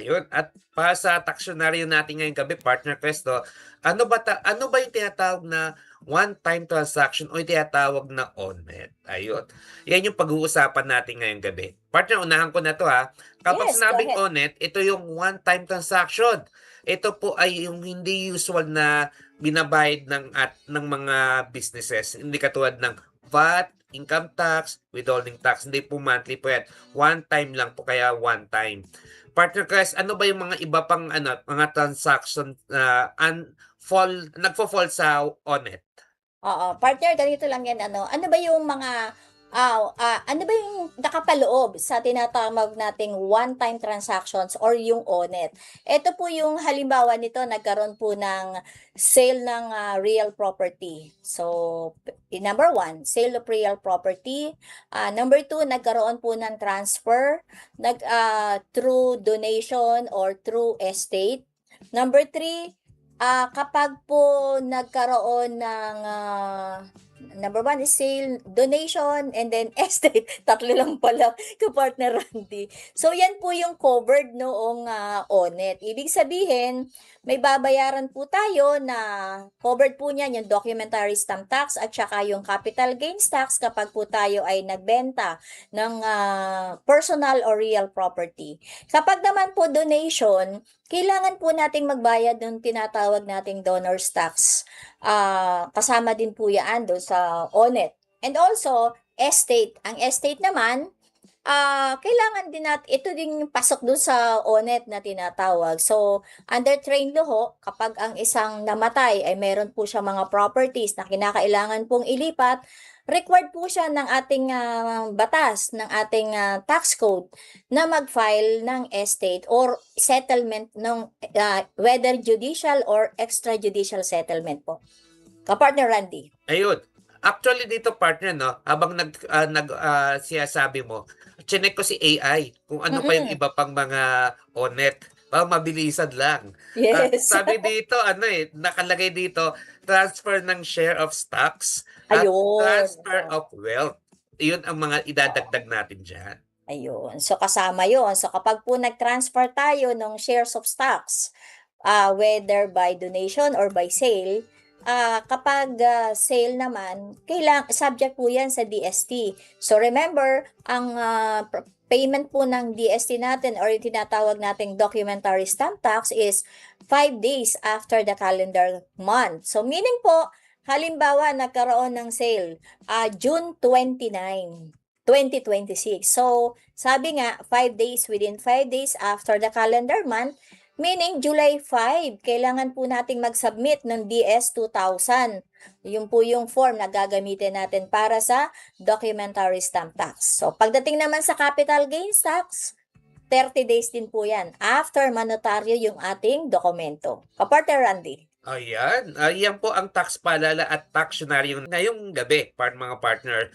Ayun, at para sa taksyonaryo natin ngayong gabi, partner Questo, ano ba yung tinatawag na one-time transaction o yung tinatawag na on-net? Ayun, yan yung pag-uusapan natin ngayong gabi. Partner, unahan ko na 'to, ha. Kapag Yes, go sinabing ahead. on-net, ito yung one-time transaction. Ito po ay yung hindi usual na binabayad ng mga businesses, hindi katulad ng VAT, income tax, withholding tax, hindi po monthly po yan. One time lang po, kaya one time. Partner Chris, ano ba yung mga iba pang mga transaction na nagfo-fall sa on-net? Oo, partner, ganito lang yan, ano ba yung mga, ano ba yung nakapaloob sa tinatawag nating one-time transactions or yung ONET? Ito po yung halimbawa nito, nagkaroon po ng sale ng real property. So, number one, sale of real property. Number two, nagkaroon po ng transfer through donation or through estate. Number three, kapag po nagkaroon ng, number one is sale, donation, and then estate. Tatlo lang pala ka-partner Randy. So, yan po yung covered noong ONET. Ibig sabihin, may babayaran po tayo na covered po niyan yung documentary stamp tax at saka yung capital gains tax kapag po tayo ay nagbenta ng personal or real property. Kapag naman po donation, kailangan po nating magbayad ng tinatawag nating donor's tax. Kasama din po yan doon sa ONET. And also, estate. Ang estate naman, kailangan din ito din yung pasok doon sa ONET na tinatawag. So, under train law ho, kapag ang isang namatay ay meron po siya mga properties na kinakailangan pong ilipat, required po siya ng ating batas, ng ating tax code na mag-file ng estate or settlement ng whether judicial or extrajudicial settlement po. Kapartner Randy. Ayun. Actually dito partner 'no, habang sinasabi mo, chineck ko si AI kung ano pa yung Mm-mm. iba pang mga on-net para mabilisan lang. Yes. Sabi dito nakalagay dito, transfer ng share of stocks at Ayun. transfer of wealth. Iyon ang mga idadagdag natin diyan. Ayun. So, kasama yon. So, kapag po nag-transfer tayo ng shares of stocks, whether by donation or by sale, kapag sale naman, subject po yan sa DST. So, remember, ang payment po ng DST natin or yung tinatawag nating documentary stamp tax is 5 days after the calendar month. So, meaning po, halimbawa, nagkaroon ng sale, June 29. 2026. So, sabi nga, 5 days within 5 days after the calendar month, meaning July 5, kailangan po nating mag-submit ng DS 2000. Yun po yung form na gagamitin natin para sa documentary stamp tax. So, pagdating naman sa capital gains tax, 30 days din po yan after manotaryo yung ating dokumento. Kapartner Randy. Ayan, yan po ang tax paalala at taksyonaryo ngayong gabi, mga partner.